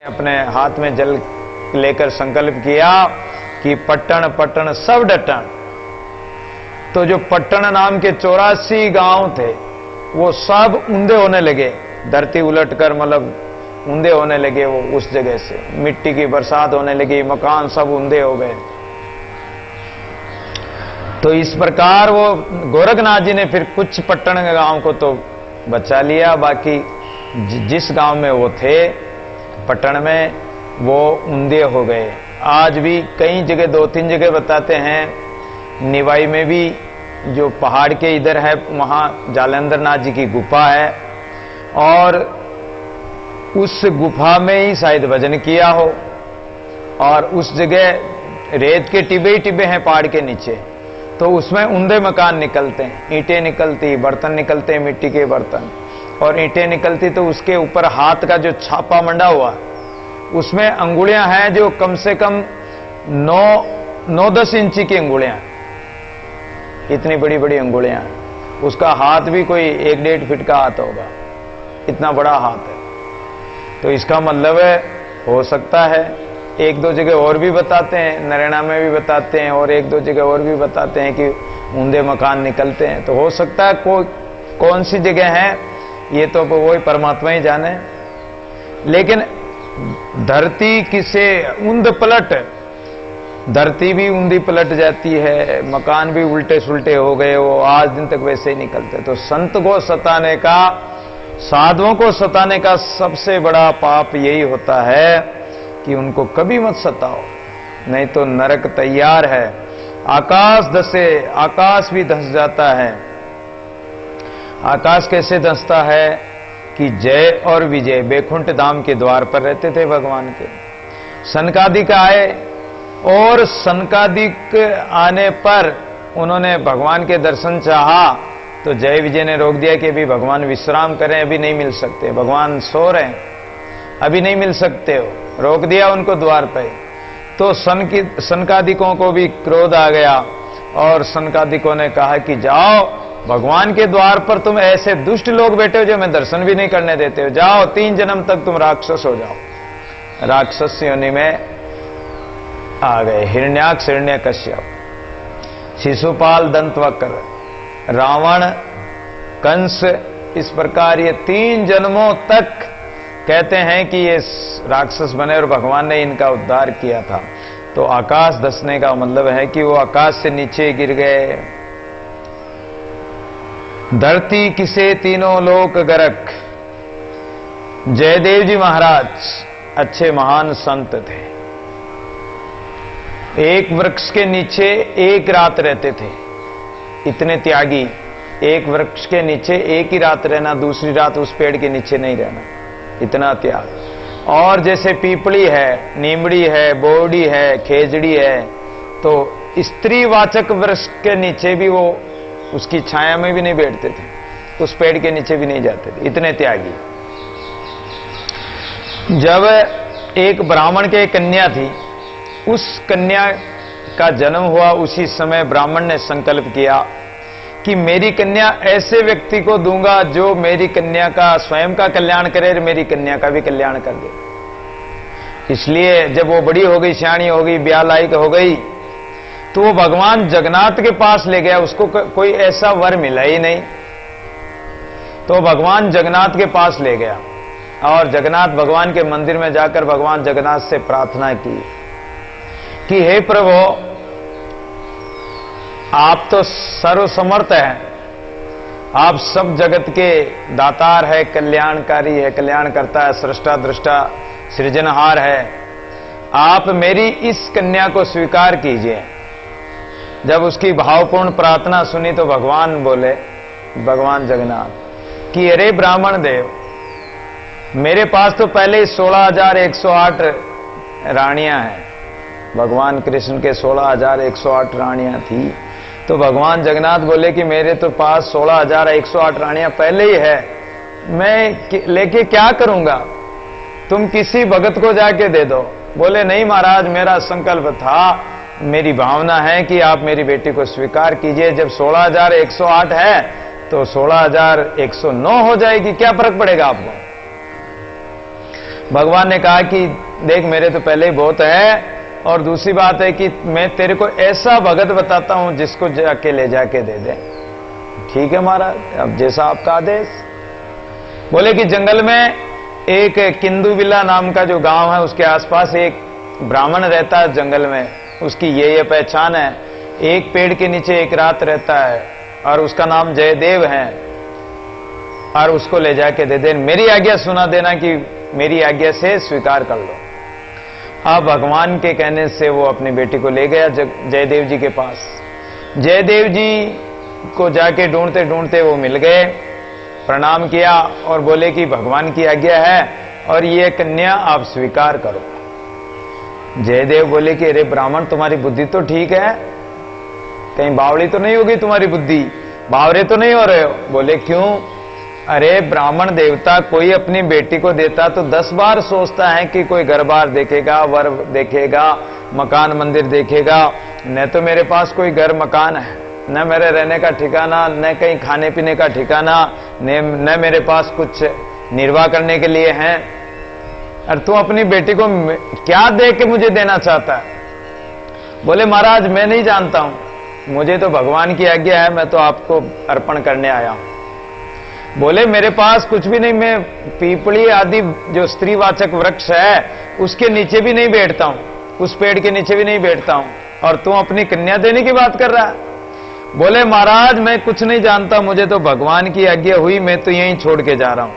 अपने हाथ में जल लेकर संकल्प किया कि पट्टन पट्टन सब डट्टन। तो जो पट्टन नाम के 84 गांव थे वो सब ऊंधे होने लगे, धरती उलटकर मतलब ऊंधे होने लगे। वो उस जगह से मिट्टी की बरसात होने लगी, मकान सब ऊंधे हो गए। तो इस प्रकार वो गोरखनाथ जी ने फिर कुछ पट्टन गांव को तो बचा लिया, बाकी जिस गांव में वो थे पट्टन में वो ऊंधे हो गए। आज भी कई जगह 2-3 जगह बताते हैं। निवाई में भी जो पहाड़ के इधर है वहां जालंधर नाथ जी की गुफा है और उस गुफा में ही शायद भजन किया हो। और उस जगह रेत के टिबे ही टिबे हैं पहाड़ के नीचे, तो उसमें ऊंधे मकान निकलते हैं, ईंटें निकलती, बर्तन निकलते हैं, मिट्टी के बर्तन और ईंटें निकलती। तो उसके ऊपर हाथ का जो छापा मंडा हुआ उसमें अंगुलियां हैं जो कम से कम 9-10 इंची की अंगुलियां, इतनी बड़ी बड़ी अंगुलियां। उसका हाथ भी कोई 1-1.5 फीट का हाथ होगा, इतना बड़ा हाथ है। तो इसका मतलब है हो सकता है 1-2 जगह और भी बताते हैं, नरेना में भी बताते हैं और 1-2 जगह और भी बताते हैं कि ऊंधे मकान निकलते हैं। तो हो सकता है कौन सी जगह है ये तो वही परमात्मा ही जाने। लेकिन धरती किसे ऊंध पलट, धरती भी ऊंधी पलट जाती है, मकान भी उल्टे सुलटे हो गए, वो आज दिन तक वैसे ही निकलते। तो संत को सताने का, साधुओं को सताने का सबसे बड़ा पाप यही होता है कि उनको कभी मत सताओ, नहीं तो नरक तैयार है। आकाश धसे, आकाश भी धस जाता है। आकाश कैसे धसता है कि जय और विजय बैकुंठ धाम के द्वार पर रहते थे भगवान के। सनकादिक आए और सनकादिक आने पर उन्होंने भगवान के दर्शन चाहा तो जय विजय ने रोक दिया कि अभी भगवान विश्राम करें, अभी नहीं मिल सकते, भगवान सो रहे हैं, अभी नहीं मिल सकते हो, रोक दिया उनको द्वार पे। तो सनकादिकों को भी क्रोध आ गया और सनकादिकों ने कहा कि जाओ भगवान के द्वार पर तुम ऐसे दुष्ट लोग बैठे हो जो मैं दर्शन भी नहीं करने देते हो, जाओ 3 जन्म तक तुम राक्षस हो जाओ। राक्षस योनि में आ गए। हिरण्याक्ष, हिरण्यकश्यप, शिशुपाल, दंतवक्र, रावण, कंस, इस प्रकार ये 3 जन्मों तक कहते हैं कि ये राक्षस बने और भगवान ने इनका उद्धार किया था। तो आकाश धसने का मतलब है कि वो आकाश से नीचे गिर गए। धरती किसे तीनों लोक गरक। जयदेव जी महाराज अच्छे महान संत थे। एक वृक्ष के नीचे एक रात रहते थे, इतने त्यागी। एक वृक्ष के नीचे एक ही रात रहना, दूसरी रात उस पेड़ के नीचे नहीं रहना, इतना त्याग। और जैसे पीपड़ी है, नीमड़ी है, बोड़ी है, खेजड़ी है, तो स्त्रीवाचक वृक्ष के नीचे भी वो उसकी छाया में भी नहीं बैठते थे, उस पेड़ के नीचे भी नहीं जाते थे, इतने त्यागी। जब एक ब्राह्मण के कन्या थी, उस कन्या का जन्म हुआ, उसी समय ब्राह्मण ने संकल्प किया कि मेरी कन्या ऐसे व्यक्ति को दूंगा जो मेरी कन्या का स्वयं का कल्याण करे और मेरी कन्या का भी कल्याण कर दे। इसलिए जब वो बड़ी हो गई, सियाणी हो गई, ब्याह लायक हो गई, तो वो भगवान जगन्नाथ के पास ले गया। उसको कोई ऐसा वर मिला ही नहीं, तो भगवान जगन्नाथ के पास ले गया और जगन्नाथ भगवान के मंदिर में जाकर भगवान जगन्नाथ से प्रार्थना की कि हे प्रभु, आप तो सर्वसमर्थ हैं, आप सब जगत के दातार है, कल्याणकारी है, कल्याण करता है, सृष्टा दृष्टा सृजनहार है। आप मेरी इस कन्या को स्वीकार कीजिए। जब उसकी भावपूर्ण प्रार्थना सुनी तो भगवान बोले, भगवान जगन्नाथ कि अरे ब्राह्मण देव, मेरे पास तो पहले ही 16,108 रानियां हैं। भगवान कृष्ण के 16,108 रानियां थी। तो भगवान जगन्नाथ बोले कि मेरे तो पास 16,108 रानियां पहले ही है, मैं लेके क्या करूंगा, तुम किसी भगत को जाके दे दो। बोले नहीं महाराज, मेरा संकल्प था, मेरी भावना है कि आप मेरी बेटी को स्वीकार कीजिए। जब 16,108 है तो 16,109 हो जाएगी, क्या फर्क पड़ेगा आपको। भगवान ने कहा कि देख मेरे तो पहले ही बहुत है, और दूसरी बात है कि मैं तेरे को ऐसा भगत बताता हूं जिसको जाके ले जाके दे दे। ठीक है महाराज, अब जैसा आपका आदेश। बोले कि जंगल में एक किंदुबिला नाम का जो गांव है उसके आसपास एक ब्राह्मण रहता है जंगल में, उसकी ये पहचान है, एक पेड़ के नीचे एक रात रहता है और उसका नाम जयदेव है, और उसको ले जाके दे दे। मेरी आज्ञा सुना देना कि मेरी आज्ञा से स्वीकार कर लो। अब भगवान के कहने से वो अपनी बेटी को ले गया जयदेव जी के पास। जयदेव जी को जाके ढूंढते ढूंढते वो मिल गए, प्रणाम किया और बोले कि भगवान की आज्ञा है और ये कन्या आप स्वीकार करो। जयदेव बोले कि अरे ब्राह्मण, तुम्हारी बुद्धि तो ठीक है, कहीं बावड़ी तो नहीं होगी तुम्हारी बुद्धि, बावरे तो नहीं हो रहे हो? बोले क्यों? अरे ब्राह्मण देवता कोई अपनी बेटी को देता तो 10 बार सोचता है कि कोई घर बार देखेगा, वर देखेगा, मकान मंदिर देखेगा। न तो मेरे पास कोई घर मकान है, न मेरे रहने का ठिकाना, न कहीं खाने पीने का ठिकाना, न मेरे पास कुछ निर्वाह करने के लिए है, और तू अपनी बेटी को क्या दे के मुझे देना चाहता है? बोले महाराज मैं नहीं जानता हूं, मुझे तो भगवान की आज्ञा है, मैं तो आपको अर्पण करने आया हूं। बोले मेरे पास कुछ भी नहीं, मैं पीपली आदि जो स्त्रीवाचक वृक्ष है उसके नीचे भी नहीं बैठता हूं, उस पेड़ के नीचे भी नहीं बैठता हूं, और तू अपनी कन्या देने की बात कर रहा है? बोले महाराज मैं कुछ नहीं जानता, मुझे तो भगवान की आज्ञा हुई, मैं तो यहीं छोड़ के जा रहा हूं।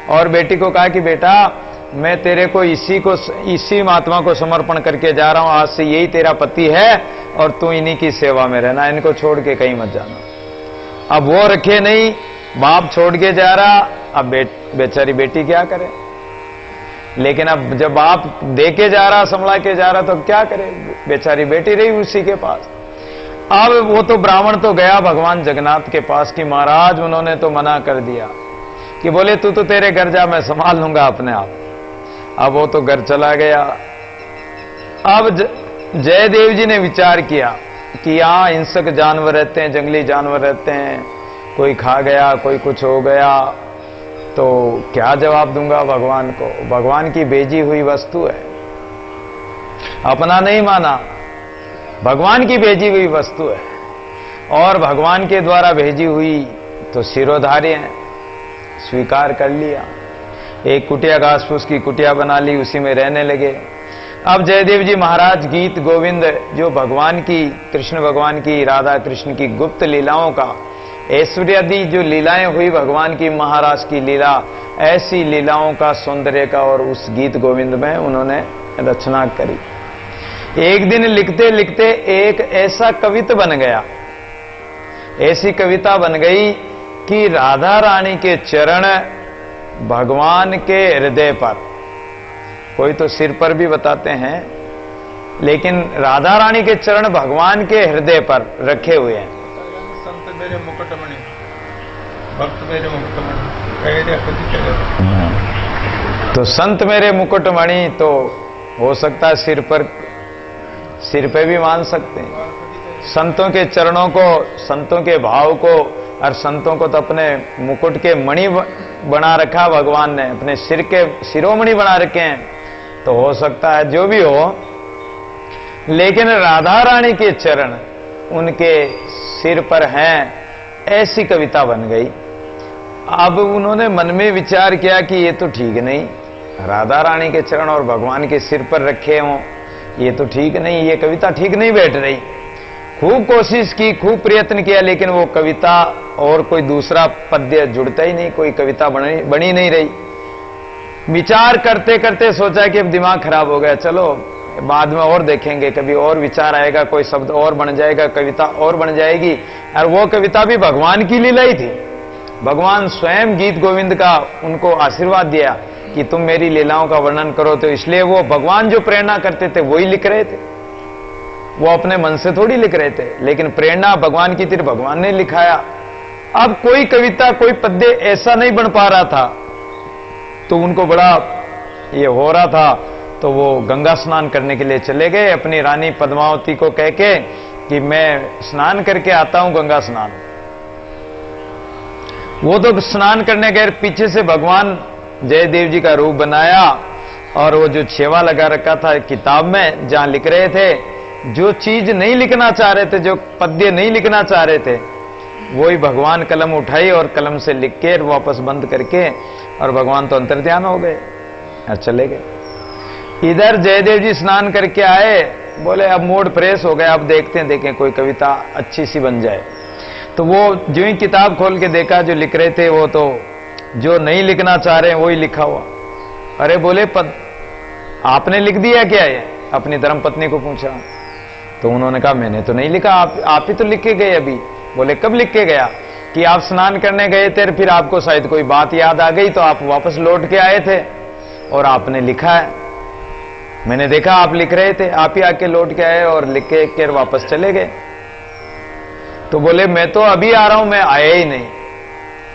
और बेटी को कहा कि बेटा मैं तेरे को इसी महात्मा को समर्पण करके जा रहा हूं, आज से यही तेरा पति है और तू इन्हीं की सेवा में रहना, इनको छोड़ के कहीं मत जाना। अब वो रखे नहीं, बाप छोड़ के जा रहा, अब बेचारी बेटी क्या करे? लेकिन अब जब बाप दे के जा रहा, संभला के जा रहा, तो क्या करे? बेचारी बेटी रही उसी के पास। अब वो तो ब्राह्मण तो गया भगवान जगन्नाथ के पास कि महाराज उन्होंने तो मना कर दिया, कि बोले तू तो तेरे घर जा, मैं संभाल लूंगा अपने आप। अब वो तो घर चला गया। अब जयदेव जी ने विचार किया कि यहां हिंसक जानवर रहते हैं, जंगली जानवर रहते हैं, कोई खा गया, कोई कुछ हो गया, तो क्या जवाब दूंगा भगवान को? भगवान की भेजी हुई वस्तु है, अपना नहीं माना, भगवान की भेजी हुई वस्तु है, और भगवान के द्वारा भेजी हुई तो सिरोधार्य है, स्वीकार कर लिया। एक कुटिया घास फूस की कुटिया बना ली, उसी में रहने लगे। अब जयदेव जी महाराज गीत गोविंद जो भगवान की, कृष्ण भगवान की, राधा कृष्ण की गुप्त लीलाओं का, ऐश्वर्यादि जो लीलाएं हुई भगवान की, महाराज की लीला, ऐसी लीलाओं का, सौंदर्य का, और उस गीत गोविंद में उन्होंने रचना करी। एक दिन लिखते लिखते एक ऐसा कविता बन गया, ऐसी कविता बन गई कि राधा रानी के चरण भगवान के हृदय पर, कोई तो सिर पर भी बताते हैं, लेकिन राधा रानी के चरण भगवान के हृदय पर रखे हुए हैं। संत मेरे मुकुटमणि, भक्त मेरे मुकुटमणि, तो संत मेरे मुकुटमणि तो हो सकता है सिर पे भी मान सकते हैं। संतों के चरणों को, संतों के भाव को, और संतों को तो अपने मुकुट के मणि बना रखा भगवान ने, अपने सिर के शिरोमणि बना रखे हैं, तो हो सकता है जो भी हो, लेकिन राधा रानी के चरण उनके सिर पर हैं, ऐसी कविता बन गई। अब उन्होंने मन में विचार किया कि ये तो ठीक नहीं, राधा रानी के चरण और भगवान के सिर पर रखे हों, ये तो ठीक नहीं, ये कविता ठीक नहीं बैठ रही। खूब कोशिश की, खूब प्रयत्न किया, लेकिन वो कविता और कोई दूसरा पद्य जुड़ता ही नहीं, कोई कविता बनी नहीं रही। विचार करते करते सोचा कि अब दिमाग खराब हो गया, चलो बाद में और देखेंगे, कभी और विचार आएगा, कोई शब्द और बन जाएगा, कविता और बन जाएगी। और वो कविता भी भगवान की लीला ही थी। भगवान स्वयं गीत गोविंद का उनको आशीर्वाद दिया कि तुम मेरी लीलाओं का वर्णन करो, तो इसलिए वो भगवान जो प्रेरणा करते थे वही लिख रहे थे, वो अपने मन से थोड़ी लिख रहे थे, लेकिन प्रेरणा भगवान की थी, भगवान ने लिखाया। अब कोई कविता, कोई पद्य ऐसा नहीं बन पा रहा था, तो उनको बड़ा ये हो रहा था, तो वो गंगा स्नान करने के लिए चले गए, अपनी रानी पद्मावती को कह के कि मैं स्नान करके आता हूं, गंगा स्नान। वो तो स्नान करने गए, पीछे से भगवान जयदेव जी का रूप बनाया और वो जो छेवा लगा रखा था किताब में जहां लिख रहे थे, जो चीज नहीं लिखना चाह रहे थे, जो पद्य नहीं लिखना चाह रहे थे, वही भगवान कलम उठाई और कलम से लिख के वापस बंद करके, और भगवान तो अंतर्ध्यान हो गए और चले गए। इधर जयदेव जी स्नान करके आए, बोले अब मूड फ्रेश हो गया, अब देखते हैं देखें कोई कविता अच्छी सी बन जाए। तो वो जो ही किताब खोल के देखा, जो लिख रहे थे वो तो जो नहीं लिखना चाह रहे हैं वही लिखा हुआ। अरे बोले आपने लिख दिया क्या ये? अपनी धर्मपत्नी को पूछा। तो उन्होंने कहा मैंने तो नहीं लिखा, आप ही तो लिख के गए अभी। बोले कब लिख के गया? कि आप स्नान करने गए थे, फिर आपको शायद कोई बात याद आ गई तो आप वापस लौट के आए थे और आपने लिखा है। मैंने देखा आप लिख रहे थे, आप ही आके लौट के आए और लिख के वापस चले गए। तो बोले मैं तो अभी आ रहा हूं, मैं आया ही नहीं।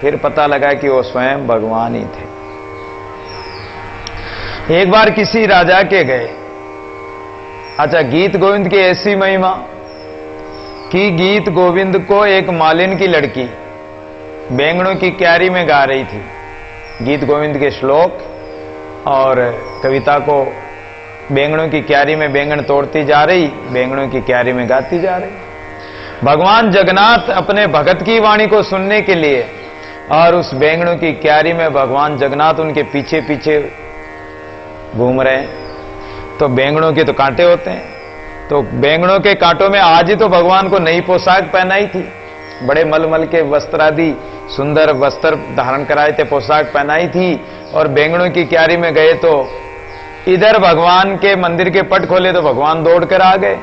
फिर पता लगा कि वो स्वयं भगवान ही थे। एक बार किसी राजा के गए। अच्छा, गीत गोविंद की ऐसी महिमा कि गीत गोविंद को एक मालिन की लड़की बैंगनों की क्यारी में गा रही थी, गीत गोविंद के श्लोक और कविता को बैंगनों की क्यारी में बैंगन तोड़ती जा रही, बैंगनों की क्यारी में गाती जा रही। भगवान जगन्नाथ अपने भगत की वाणी को सुनने के लिए और उस बैंगनों की क्यारी में भगवान जगन्नाथ उनके पीछे पीछे घूम रहे हैं। तो बैंगनों के तो कांटे होते हैं, तो बैंगनों के कांटों में आज ही तो भगवान को नई पोशाक पहनाई थी, बड़े मलमल के वस्त्र आदि सुंदर वस्त्र धारण कराए थे, पोशाक पहनाई थी, और बैंगनों की क्यारी में गए तो इधर भगवान के मंदिर के पट खोले तो भगवान दौड़ कर आ गए।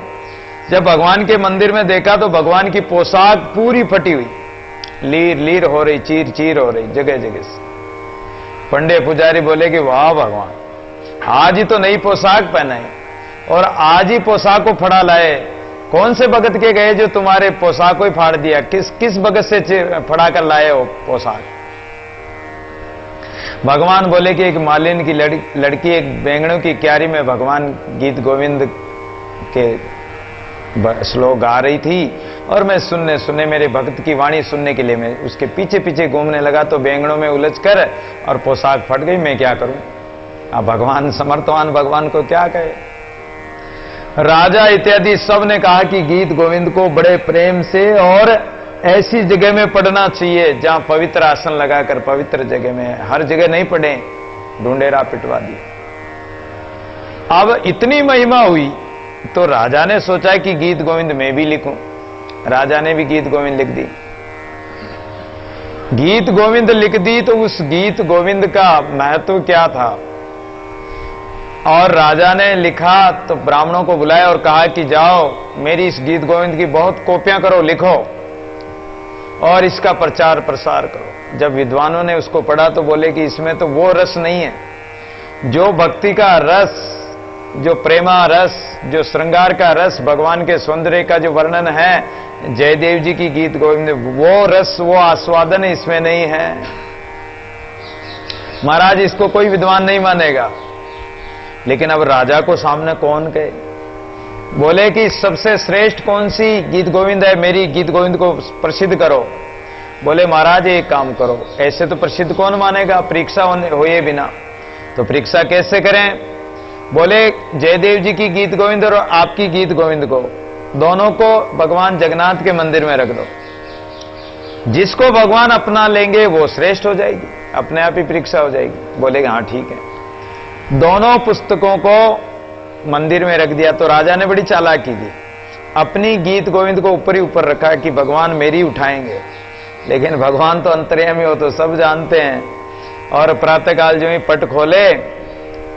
जब भगवान के मंदिर में देखा तो भगवान की पोशाक पूरी फटी हुई, लीर लीर हो रही, चीर चीर हो रही जगह जगह से। पंडे पुजारी बोले कि वाह भगवान, आज ही तो नई पोशाक पहनाई और आज ही पोशाक को फड़ा लाए। कौन से भगत के गए जो तुम्हारे पोशाक को ही फाड़ दिया? किस भगत से फड़ा कर लाए हो पोशाक? भगवान बोले कि एक मालिन की लड़की एक बैंगनों की क्यारी में भगवान गीत गोविंद के श्लोक गा रही थी और मैं सुनने मेरे भक्त की वाणी सुनने के लिए मैं उसके पीछे पीछे घूमने लगा तो बैंगनों में उलझ कर और पोशाक फट गई। मैं क्या करूं? अब भगवान समर्थवान भगवान को क्या कहे। राजा इत्यादि सब ने कहा कि गीत गोविंद को बड़े प्रेम से और ऐसी जगह में पढ़ना चाहिए जहां पवित्र आसन लगाकर, पवित्र जगह में, हर जगह नहीं पढ़े, ढूंढेरा पिटवा दिया। अब इतनी महिमा हुई तो राजा ने सोचा कि गीत गोविंद मैं भी लिखूं। राजा ने भी गीत गोविंद लिख दी। गीत गोविंद लिख दी तो उस गीत गोविंद का महत्व क्या था। और राजा ने लिखा तो ब्राह्मणों को बुलाया और कहा कि जाओ मेरी इस गीत गोविंद की बहुत कॉपियां करो, लिखो और इसका प्रचार प्रसार करो। जब विद्वानों ने उसको पढ़ा तो बोले कि इसमें तो वो रस नहीं है जो भक्ति का रस, जो प्रेमा रस, जो श्रृंगार का रस, भगवान के सौंदर्य का जो वर्णन है जयदेव जी की गीत गोविंद, वो रस, वो आस्वादन इसमें नहीं है। महाराज इसको कोई विद्वान नहीं मानेगा। लेकिन अब राजा को सामने कौन कहे? बोले कि सबसे श्रेष्ठ कौन सी गीत गोविंद है, मेरी गीत गोविंद को प्रसिद्ध करो। बोले महाराज एक काम करो, ऐसे तो प्रसिद्ध कौन मानेगा परीक्षा होए बिना, तो परीक्षा कैसे करें? बोले जयदेव जी की गीत गोविंद और आपकी गीत गोविंद को दोनों को भगवान जगन्नाथ के मंदिर में रख दो, जिसको भगवान अपना लेंगे वो श्रेष्ठ हो जाएगी, अपने आप ही परीक्षा हो जाएगी। बोले हाँ ठीक है। दोनों पुस्तकों को मंदिर में रख दिया। तो राजा ने बड़ी चालाकी की, अपनी गीत गोविंद को ऊपर ही ऊपर रखा कि भगवान मेरी उठाएंगे। लेकिन भगवान तो अंतर्यामी हो तो सब जानते हैं। और प्रातःकाल जो ही पट खोले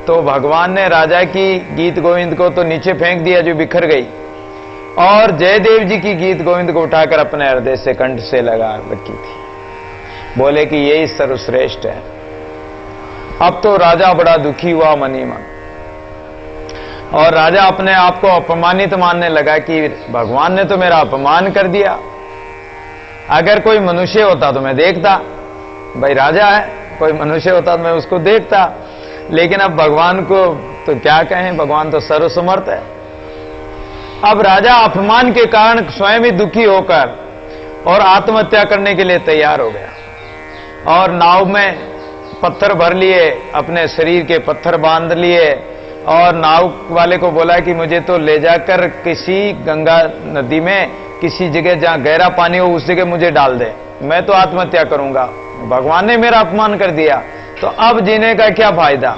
तो भगवान ने राजा की गीत गोविंद को तो नीचे फेंक दिया जो बिखर गई, और जयदेव जी की गीत गोविंद को उठाकर अपने हृदय से कंठ से लगा रखी थी। बोले कि यही सर्वश्रेष्ठ है। अब तो राजा बड़ा दुखी हुआ मन ही मन, और राजा अपने आप को अपमानित मानने लगा कि भगवान ने तो मेरा अपमान कर दिया। अगर कोई मनुष्य होता तो मैं देखता, भाई राजा है, कोई मनुष्य होता तो मैं उसको देखता, लेकिन अब भगवान को तो क्या कहें, भगवान तो सर्वसमर्थ है। अब राजा अपमान के कारण स्वयं ही दुखी होकर और आत्महत्या करने के लिए तैयार हो गया, और नाव में पत्थर भर लिए, अपने शरीर के पत्थर बांध लिए और नाव वाले को बोला कि मुझे तो ले जाकर किसी गंगा नदी में किसी जगह जहां गहरा पानी हो उस जगह मुझे डाल दे, मैं तो आत्महत्या करूंगा, भगवान ने मेरा अपमान कर दिया, तो अब जीने का क्या फायदा।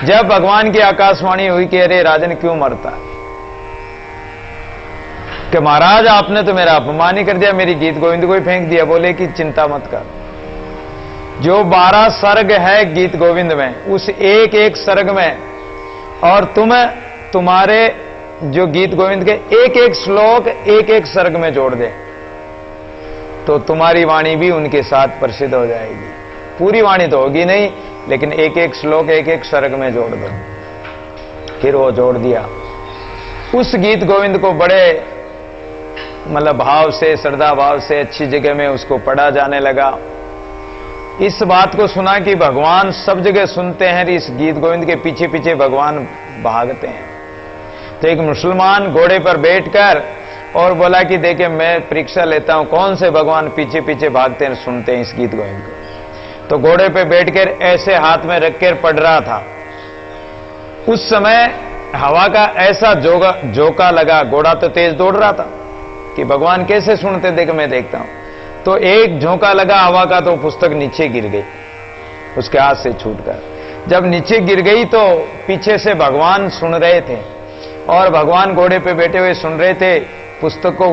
जब भगवान की आकाशवाणी हुई कि अरे राजन क्यों मरता है, कि महाराज आपने तो मेरा अपमान ही कर दिया, मेरी गीत गोविंद को ही फेंक दिया। बोले कि चिंता मत कर, जो 12 सर्ग है गीत गोविंद में, उस एक एक सर्ग में और तुम्हारे जो गीत गोविंद के एक एक श्लोक एक एक सर्ग में जोड़ दे तो तुम्हारी वाणी भी उनके साथ प्रसिद्ध हो जाएगी। पूरी वाणी तो होगी नहीं, लेकिन एक एक श्लोक एक एक सर्ग में जोड़ दो। फिर वो जोड़ दिया। उस गीत गोविंद को बड़े मतलब भाव से, श्रद्धा भाव से अच्छी जगह में उसको पढ़ा जाने लगा। इस बात को सुना कि भगवान सब जगह सुनते हैं, इस गीत गोविंद के पीछे पीछे भगवान भागते हैं। तो एक मुसलमान घोड़े पर बैठकर और बोला कि देखे मैं परीक्षा लेता हूं कौन से भगवान पीछे पीछे भागते हैं, सुनते हैं इस गीत गोविंद को। तो घोड़े पे बैठकर ऐसे हाथ में रखकर पढ़ रहा था। उस समय हवा का ऐसा झोंका लगा, घोड़ा तो तेज दौड़ रहा था कि भगवान कैसे सुनते, देख मैं देखता हूं। तो एक झोंका लगा हवा का, तो पुस्तक नीचे गिर गई उसके हाथ से छूटकर। जब नीचे गिर गई तो पीछे से भगवान सुन रहे थे और भगवान घोड़े पे बैठे हुए सुन रहे थे, पुस्तक को